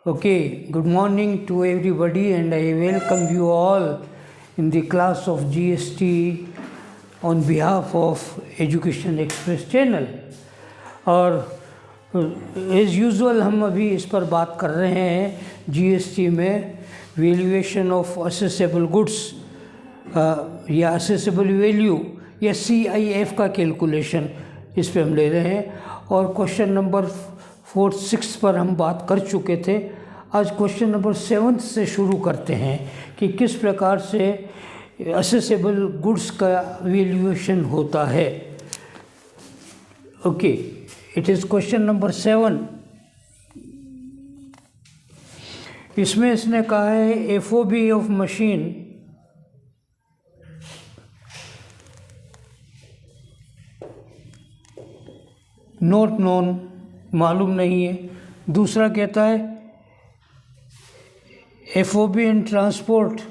Okay, good morning to everybody, and I welcome you all in the class of GST on behalf of Education Express channel. और as usual हम अभी इस पर बात कर रहे हैं जीएसटी में वैल्यूएशन ऑफ असेसेबल गुड्स या असेसेबल वैल्यू या CIF का कैलकुलेशन इस पे हम ले रहे हैं। और क्वेश्चन नंबर 4, 6 पर हम बात कर चुके थे। आज क्वेश्चन नंबर 7 से शुरू करते हैं कि किस प्रकार से असेसेबल गुड्स का वैल्यूएशन होता है। Okay, it is question number 7। इसमें इसने कहा है FOB of machine not known, मालूम नहीं है। दूसरा कहता है FOB इन ट्रांसपोर्ट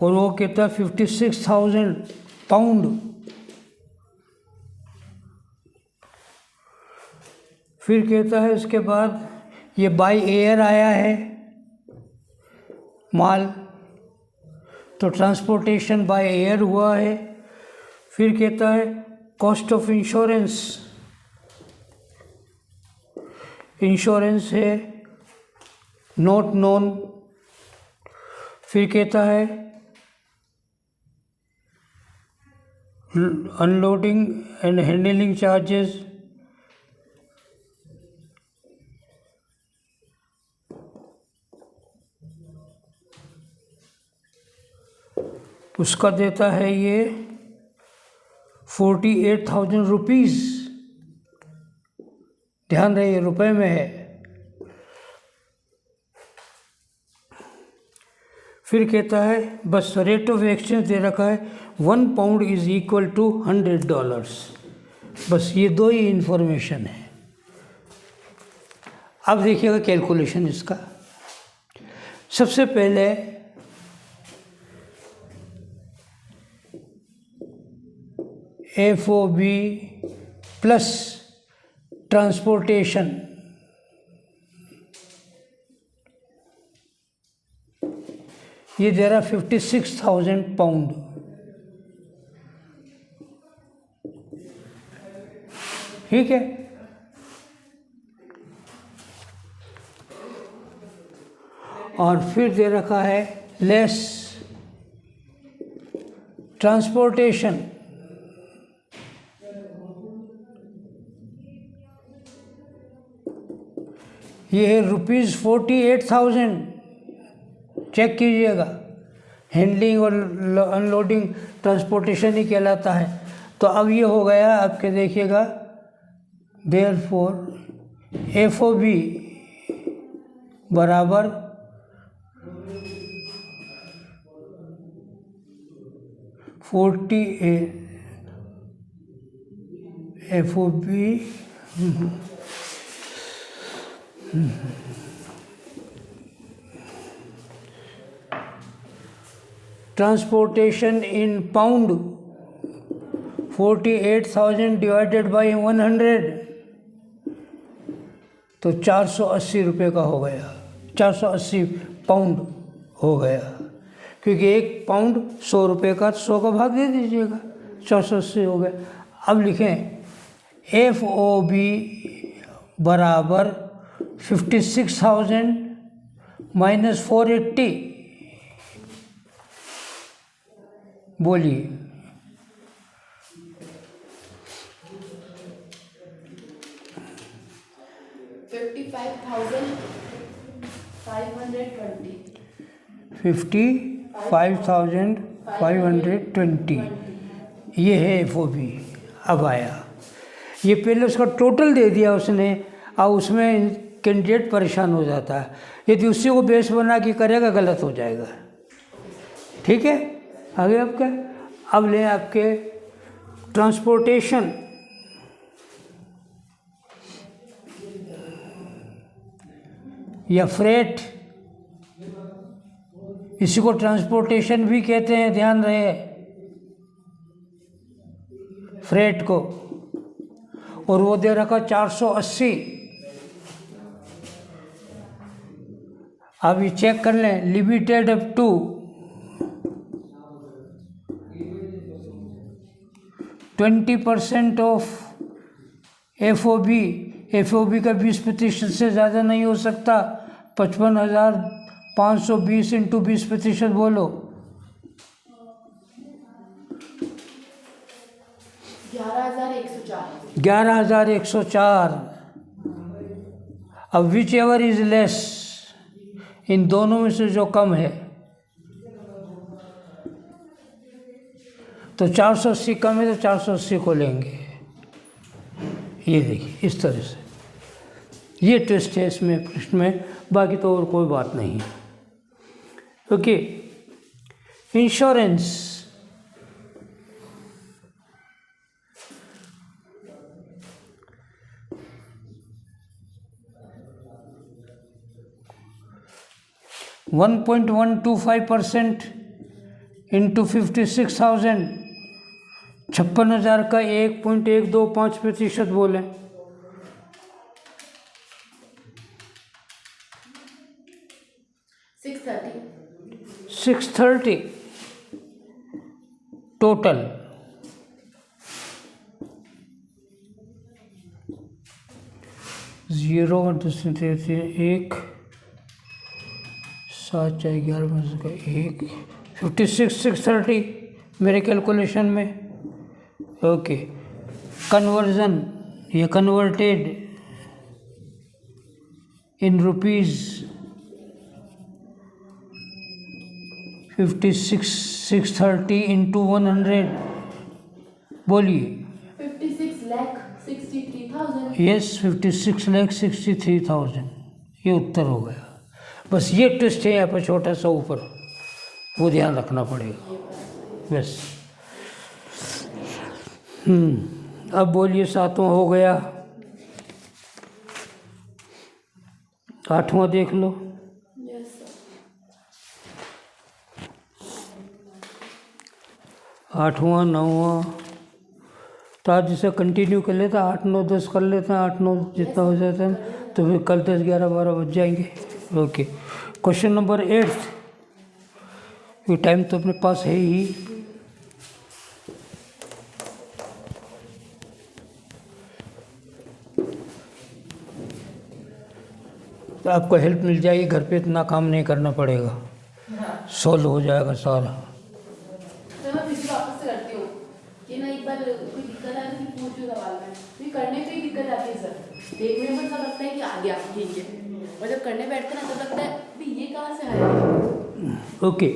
और वो कहता है 56,000 पाउंड। फिर कहता है इसके बाद ये बाय एयर आया है माल, तो ट्रांसपोर्टेशन बाय एयर हुआ है। फिर कहता है कॉस्ट ऑफ इंश्योरेंस, इंश्योरेंस है नॉट नोन। फिर कहता है अनलोडिंग एंड हैंडलिंग चार्जेस, उसका देता है ये 48,000 रुपीज़। ध्यान रहे रुपए में है। फिर कहता है बस रेट ऑफ एक्सचेंज दे रखा है 1 पाउंड इज इक्वल टू $100। बस ये दो ही इंफॉर्मेशन है। अब देखिएगा कैलकुलेशन इसका। सबसे पहले FOB प्लस ट्रांसपोर्टेशन, ये दे रहा 56,000 पाउंड। ठीक है, और फिर दे रखा है लेस ट्रांसपोर्टेशन, ये है ₹48,000। चेक कीजिएगा, हैंडलिंग और अनलोडिंग ट्रांसपोर्टेशन ही कहलाता है। तो अब ये हो गया आपके, देखिएगा देयरफॉर FOB बराबर FOB transportation in pound 48,000 divided by 100, तो 480 रुपये का हो गया। 480 पाउंड हो गया, क्योंकि 1 पाउंड 100 रुपये का, 100 का भाग दे दीजिएगा, 480 हो गया। अब लिखें FOB बराबर 56,000 माइनस 480। बोलिए, $55,520 ये है FOB। अब आया, ये पहले उसका टोटल दे दिया उसने, अब उसमें कैंडिडेट परेशान हो जाता है। यदि उसी को बेस बना के करेगा गलत हो जाएगा। ठीक है, आगे आपका अब लें आपके ट्रांसपोर्टेशन, या फ्रेट, इसी को ट्रांसपोर्टेशन भी कहते हैं, ध्यान रहे। फ्रेट को, और वो दे रखा 480। अब ये चेक कर लें, limited up to 20% off FOB। FOB का 20% से ज़्यादा नहीं हो सकता। 55,520 इंटू 20% बोलो, 11,104। 11,104। अब विच एवर इज लेस, इन दोनों में से जो कम है, तो 480 कम है तो 480 को लेंगे। ये देखिए इस तरह से ये ट्विस्ट है इसमें प्रश्न में, बाकी तो और कोई बात नहीं है। Okay, insurance. $1.125% इंटू 56,000, 56,000 का 1.125% बोलें, 630 टोटल। जीरो 1 7 4 11 का 1 56,630 मेरे कैलकुलेशन में। ओके, कन्वर्जन, ये कन्वर्टेड इन रुपीज़ 56,630 इंटू 100 बोलिए। 56,63,000। यस, 56,63,000 ये उत्तर हो गया। बस ये ट्विस्ट है यहाँ पर छोटा सा ऊपर, वो ध्यान रखना पड़ेगा बस। अब बोलिए, 7वां हो गया, 8वां देख लो। Yes sir. 8वां 9वां, तो आज जैसे कंटिन्यू कर लेते हैं, 8 9 10 कर लेते हैं, 8 9 जितना हो जाता है, तो फिर कल 10 11 12 बज जाएंगे। ओके, क्वेश्चन नंबर 8, ये टाइम तो अपने पास है ही। तो आपको हेल्प मिल जाएगी, घर पे इतना काम नहीं करना पड़ेगा, सॉल्व हो जाएगा सारा। तो मैं फिर वापस से करती हूँ कि ना, एक बार कोई दिक्कत आ रही थी, पूछो सवाल में, फिर करने पे ही दिक्कत आती है सर। देखने में सब लगता है कि आ गया ठीक है, और जब करने बैठते ना तो लगता है भी ये कहाँ से आया। ओके,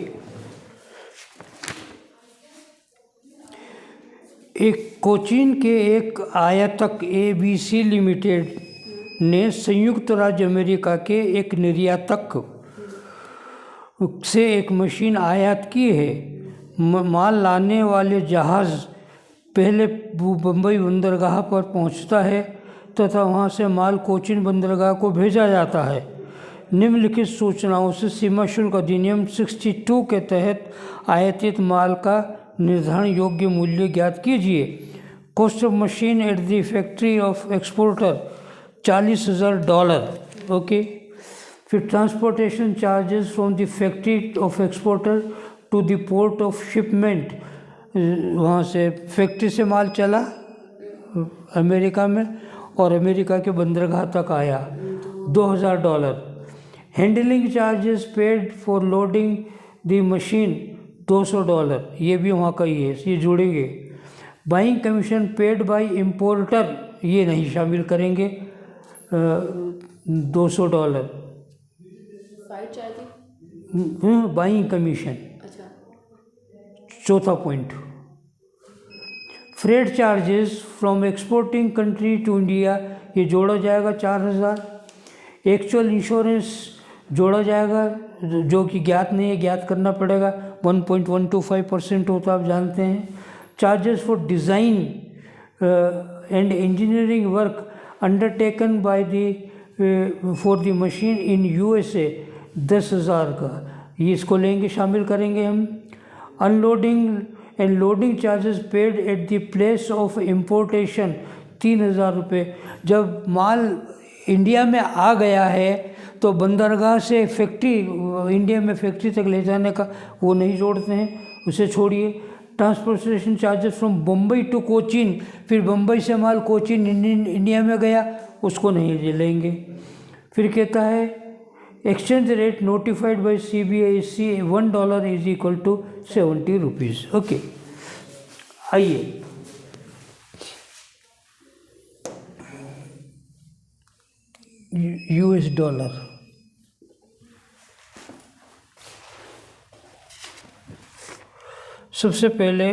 एक कोचीन के एक आयातक ABC लिमिटेड ने संयुक्त राज्य अमेरिका के एक निर्यातक से एक मशीन आयात की है। माल लाने वाले जहाज़ पहले बम्बई बंदरगाह पर पहुंचता है तथा वहां से माल कोचीन बंदरगाह को भेजा जाता है। निम्नलिखित सूचनाओं से सीमा शुल्क अधिनियम 62 के तहत आयातित माल का निर्धारण योग्य मूल्य ज्ञात कीजिए। Cost of machine at the factory of exporter $40,000। Okay, फिर transportation charges from the factory of exporter to the port of shipment, वहाँ से फैक्ट्री से माल चला अमेरिका में और अमेरिका के बंदरगाह तक आया, $2,000। Handling charges paid for loading the machine, $200, ये भी वहाँ का ही है, ये जोड़ेंगे। Buying commission paid by importer, ये नहीं शामिल करेंगे, $200। फाइट चार्ज, बाइंग कमीशन, अच्छा। चौथा point. Freight charges from exporting country to India, ये जोड़ा जाएगा 4,000। एक्चुअल इंश्योरेंस जोड़ा जाएगा, जो कि ज्ञात नहीं है, ज्ञात करना पड़ेगा, 1.125% होता आप जानते हैं। Charges for design and engineering work undertaken by the for the machine in USA, 10,000 का, ये इसको लेंगे, शामिल करेंगे हम। Unloading and loading charges paid at the place of importation 3,000 रुपये। जब माल इंडिया में आ गया है तो बंदरगाह से फैक्ट्री, इंडिया में फैक्ट्री तक ले जाने का वो नहीं जोड़ते हैं, उसे छोड़िए। Transportation charges from Bombay to Cochin, फिर बम्बई से माल कोचीन इंडिया में गया, उसको नहीं लेंगे। फिर कहता है exchange rate notified by CBIC $1 is equal to 70 rupees. Okay, आइए US डॉलर। सबसे पहले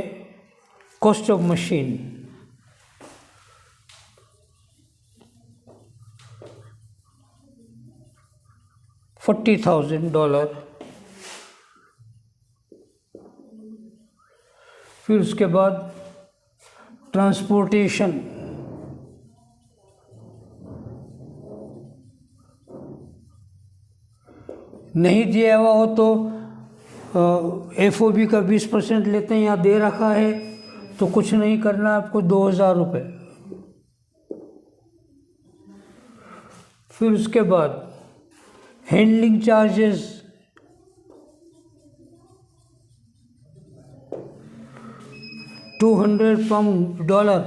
कॉस्ट ऑफ मशीन, $40,000। फिर उसके बाद ट्रांसपोर्टेशन, नहीं दिया हुआ हो तो FOB का 20% लेते हैं, यहाँ दे रखा है तो कुछ नहीं करना आपको, 2,000 रुपये। फिर उसके बाद handling charges, $200।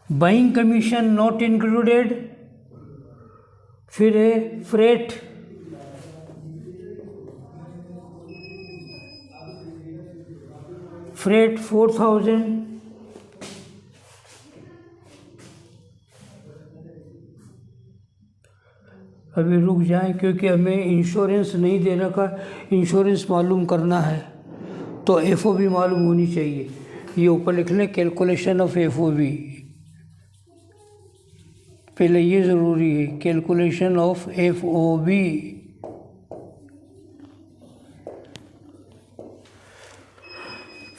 Buying commission not included. फिर है फ्रेट, फ्रेट 4,000। अभी रुक जाएं क्योंकि हमें इंश्योरेंस नहीं दे रखा, इंश्योरेंस मालूम करना है तो FOB मालूम होनी चाहिए। ये ऊपर लिख लें, कैलकुलेशन ऑफ FOB, पहले ये ज़रूरी है, कैलकुलेशन ऑफ FOB।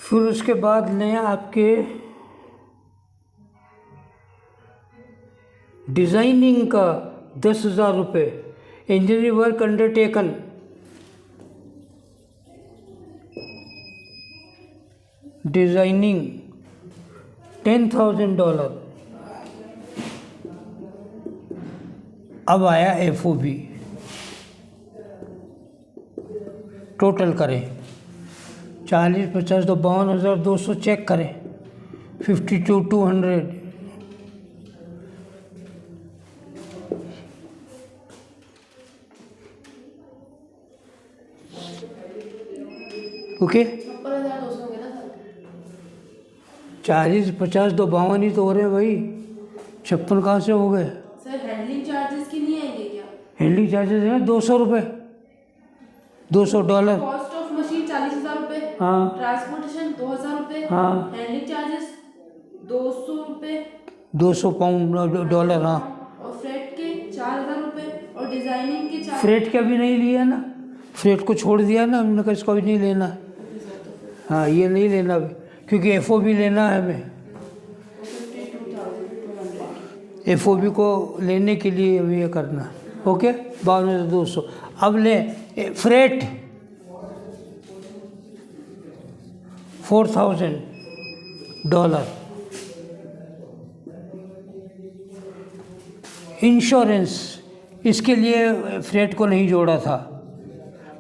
फिर उसके बाद लें आपके डिज़ाइनिंग का 10,000 रुपये, इंजीनियरिंग वर्क अंडरटेकन, डिज़ाइनिंग $10,000। अब आया FOB, टोटल करें 40, 50 तो 52,200 चेक करें, 52,200। ओके, 56,200 हो गया ना सर। 40, 50 तो 52 ही तो हो रहे हैं भाई, 56 कहाँ से हो गए? सर हैंडलिंग चार्जेस की नहीं आएंगे क्या? हैंडलिंग चार्जेस हैं 200 रुपये, $200। कॉस्ट ऑफ मशीन 40,000 रुपये, हाँ ट्रांसपोर्टेशन 2,000 रुपये, हाँ, हैंडलिंग चार्जेस 200 रुपये, 200 पाउंड $, हाँ। और फ्रेट के 4,000 रुपये, और डिजाइनिंग के 4,000। फ्रेट का भी नहीं लिया ना, फ्रेट को छोड़ दिया ना हमने, कहा इसको भी नहीं लेना। हाँ, ये नहीं लेना क्योंकि FOB लेना है हमें, FOB को लेने के लिए ये करना। ओके, 52,200। अब ले फ्रेट $4,000। इंश्योरेंस, इसके लिए फ्रेट को नहीं जोड़ा था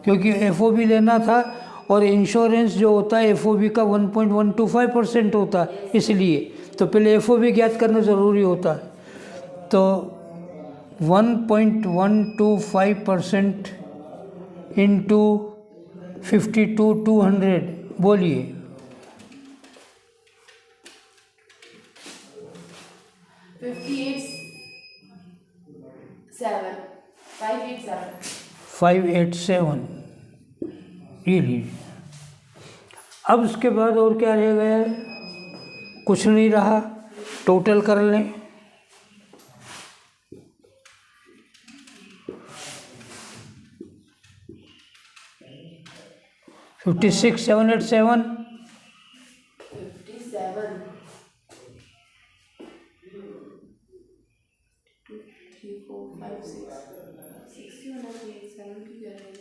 क्योंकि FOB लेना था, और इंश्योरेंस जो होता है FOB का 1.125% होता है, इसलिए तो पहले FOB ज्ञात करना ज़रूरी होता है। तो 1.125% इंटू 52,200, बोलिए 587, ये लीजिए। अब उसके बाद और क्या रह गया है? कुछ नहीं रहा, टोटल कर लें। 56,787, 57, 2, 3, 4, 5, 6, 60 होना चाहिए, 7 की कह रहे हैं।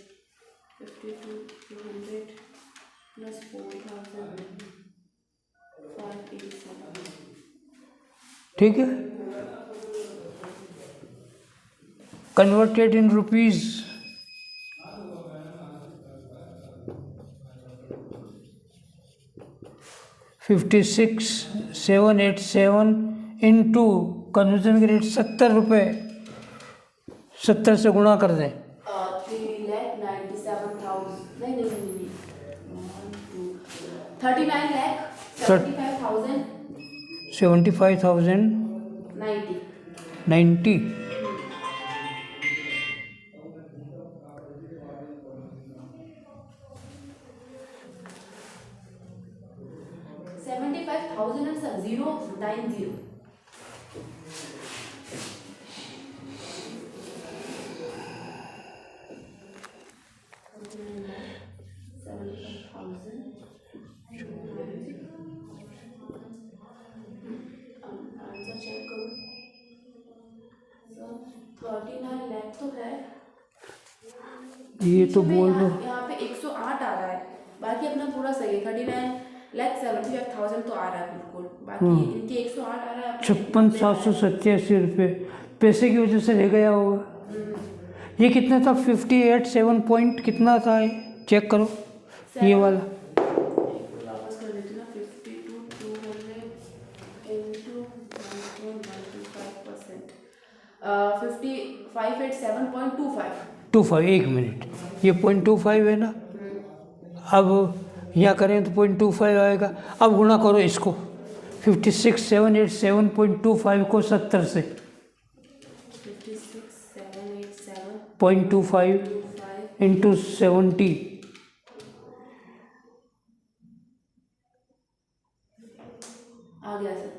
52,200 plus 4,587. ठीक है, converted in rupees 56,787 into conversion के रेट 70 रुपये, 70 से गुणा कर दें 3,97,000 नहीं 39,75,000 75,090 75,000 and 090. आंसर चेक करो। 39 लाख तो है, ये तो बोल दो। यहाँ पे 108 आ रहा है, बाकी अपना थोड़ा सही है। 39,75,000 तो आ रहा है बिल्कुल, बाकी इनके 108 आ रहा है। 56,787 रुपये पैसे की वजह से रह गया होगा। ये कितना था? 58,7 पॉइंट कितना था? चेक करो ये वाला। वापस कर देती हूँ ना। 52,200 into 1.125%, 55,87.25। 25 एक मिनट, ये 0.25 है ना। अब यहाँ करें तो 0.25 आएगा। अब गुणा करो इसको 56,787.25 को 70 से 0.25 इंटू 70 आ गया सर।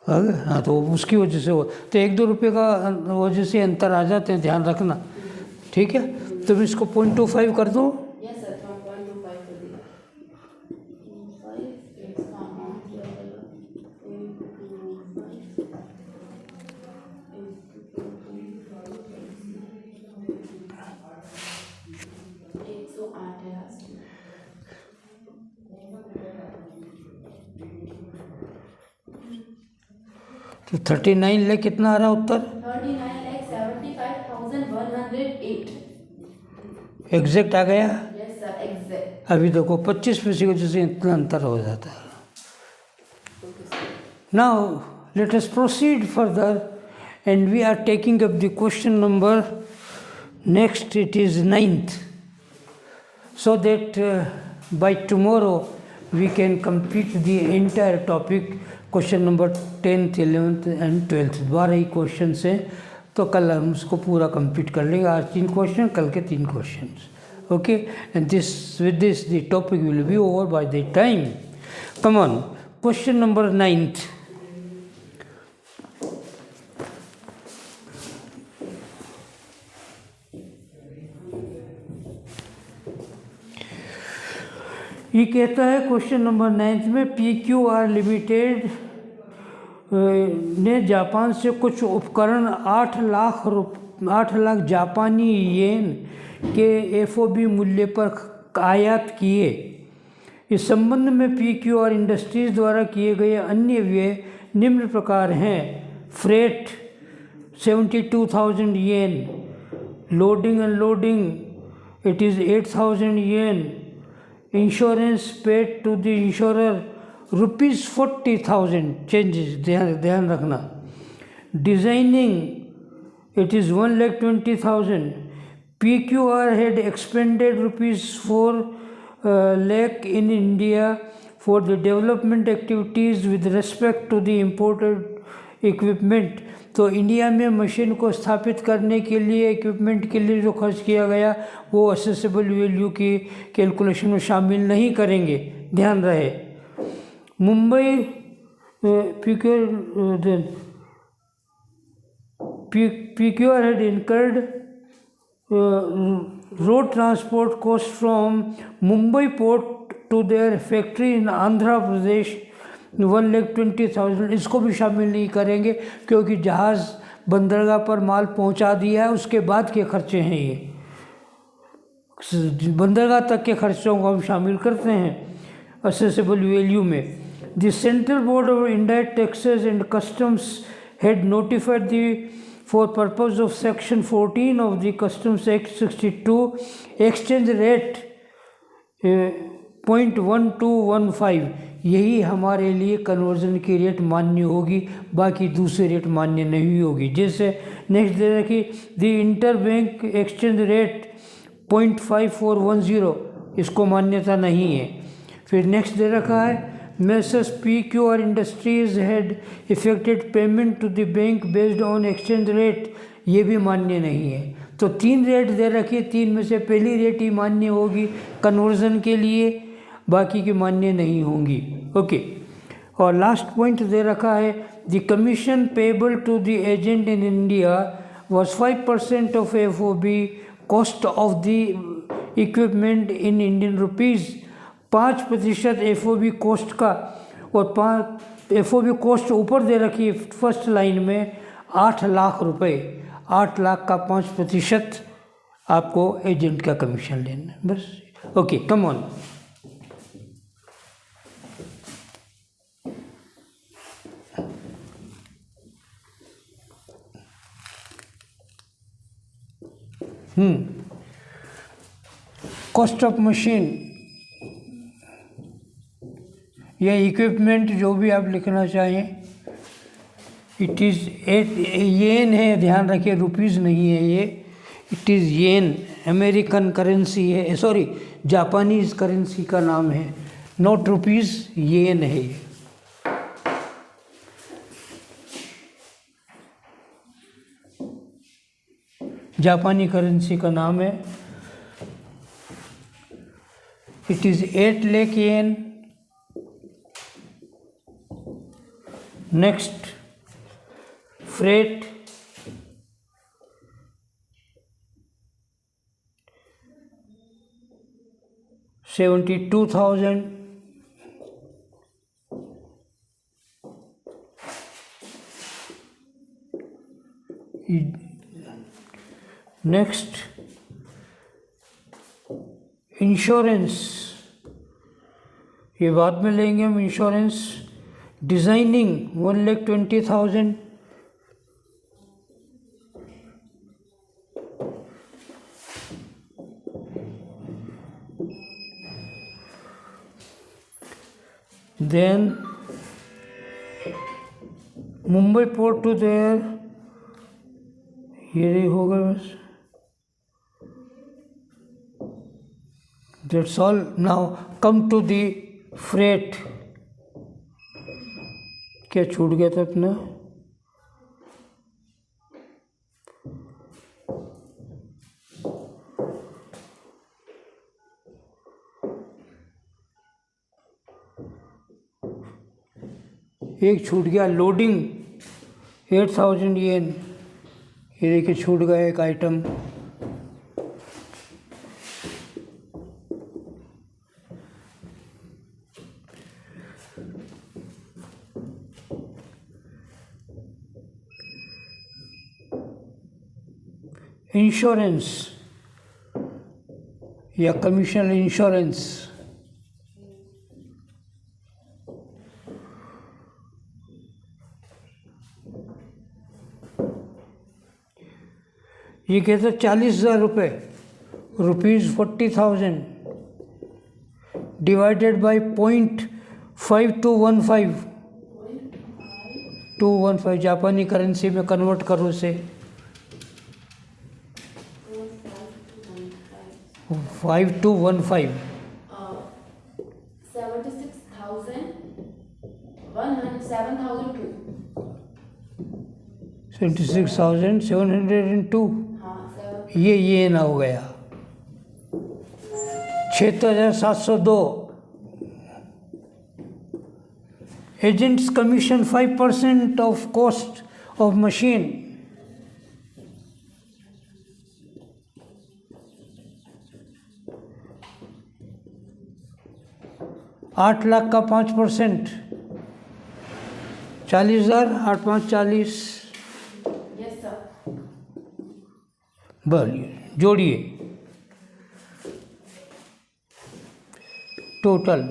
आ गया। हाँ, तो उसकी वजह से हो तो 1-2 रुपये का वजह से अंतर आ जाते हैं, ध्यान रखना। ठीक है, तुम इसको 0.25 कर दो। यस सर, 0.25 कर दिया। 5 इसका अमाउंट क्या होगा? 108 है लास्ट में। तो 39 लाख कितना आ रहा उत्तर? 39,75,108। एग्जैक्ट आ गया। Yes sir, exact. अभी देखो 25 पैसे की वजह से इतना अंतर हो जाता है। Now let us proceed further and we are taking up the question number next, it is 9th, so that by tomorrow we can complete the entire topic, question number 10th, 11th and 12th 12 he question हैं। तो कल हम उसको पूरा complete कर लेंगे। आज 3 question, कल के 3 question. Okay, and this with this the topic will be over by the time. Come on, question number 9th। ये कहता है क्वेश्चन नंबर 9th में PQR लिमिटेड ने जापान से कुछ उपकरण 8 लाख जापानी येन के FOB मूल्य पर आयात किए। इस संबंध में PQR इंडस्ट्रीज द्वारा किए गए अन्य व्यय निम्न प्रकार हैं: freight 72,000 yen, loading unloading it is 8,000 yen, insurance paid to the insurer ₹40,000 changes, ध्यान रखना। Designing it is 1,20,000। PQR had expended ₹4 lakh in India for the development activities with respect to the imported equipment। तो India में machine को स्थापित करने के लिए, equipment के लिए जो खर्च किया गया वो असेसेबल वैल्यू की कैलकुलेशन में शामिल नहीं करेंगे, ध्यान रहे। Mumbai PQR had incurred road transport cost from Mumbai port to their factory in Andhra Pradesh 1,20,000। इसको भी शामिल नहीं करेंगे क्योंकि जहाज़ बंदरगाह पर माल पहुंचा दिया है, उसके बाद के खर्चे हैं ये। बंदरगाह तक के खर्चों को हम शामिल करते हैं असेसेबल वैल्यू में। The central board of indirect taxes and customs had notified for purpose of section 14 of the Customs Act 62 exchange rate 0.1215, यही हमारे लिए कन्वर्जन की रेट मान्य होगी, बाकी दूसरे रेट मान्य नहीं होगी। जैसे नेक्स्ट दे रखी the inter bank exchange rate 0.5410, इसको मान्यता नहीं है। फिर नेक्स्ट दे रखा है Messrs PQR Industries had effected payment to the bank based on exchange rate, ये भी मान्य नहीं है। तो 3 रेट दे रखी, 3 में से पहली रेट ही मान्य होगी कन्वर्जन के लिए, बाकी की मान्य नहीं होंगी। ओके, और लास्ट पॉइंट दे रखा है the commission payable to the agent in India was 5% of FOB cost of the equipment in Indian rupees, 5% FOB cost का, और 5 FOB कॉस्ट ऊपर दे रखी है फर्स्ट लाइन में 8 लाख रुपए, 8 लाख का 5% आपको एजेंट का कमीशन लेना है बस। Okay, come on. Cost of machine या इक्विपमेंट जो भी आप लिखना चाहें, इट इज़ येन है, ध्यान रखिए रुपीज़ नहीं है ये, it is yen, American currency है, सॉरी जापानीज़ करेंसी का नाम है, नॉट रुपीज़, येन है ये। जापानी करेंसी का नाम है। It is 8 lakh yen. Next, freight, $72,000। Next, insurance, ये बाद में लेंगे हम insurance. Designing 1,20,000। Then Mumbai port to there, ये होगा बस। That's all. Now come to the freight. क्या छूट गया था अपना? एक छूट गया, लोडिंग 8,000 येन, ये देखिए छूट गया एक आइटम। इंश्योरेंस या कमीशन इंश्योरेंस, ये कहते 40,000 रुपये, ₹40,000 डिवाइडेड बाई 0.5215, 215 जापानी करेंसी में कन्वर्ट करो उसे 5215। 76,702, ये ना हो गया। 6,702। Agents commission 5% of cost of machine, 8 lakh का 5%, 40,000, 8 5 40। बोलिए, जोड़िए। total.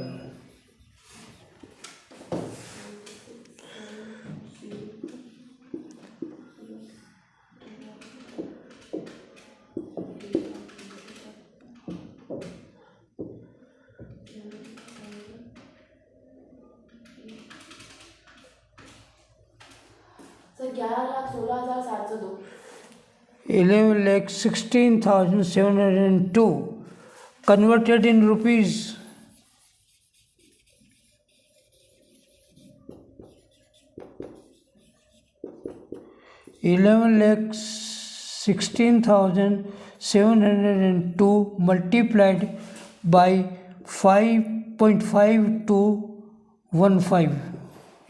Sir 11,16,702 11,16,702 converted in rupees. $11,16,702 multiplied by 5.5215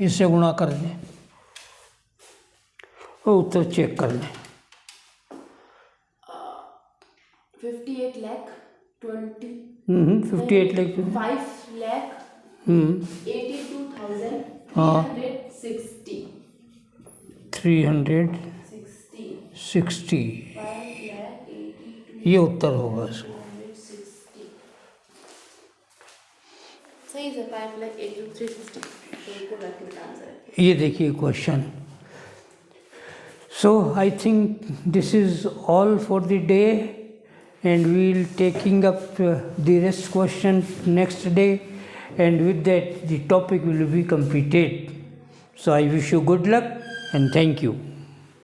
इससे गुणा कर दें और उत्तर चेक कर लें. 58 lakh 20 58 लाख 5 lakh 82,360 360 5 lakh 82,360 ये उत्तर होगा इसका. सही सर 5 lakh 82,360 तो इनको रैकेट आंसर है. ये देखिए question. So I think this is all for the day, and we'll taking up the rest question next day, and with that the topic will be completed. So I wish you good luck and thank you.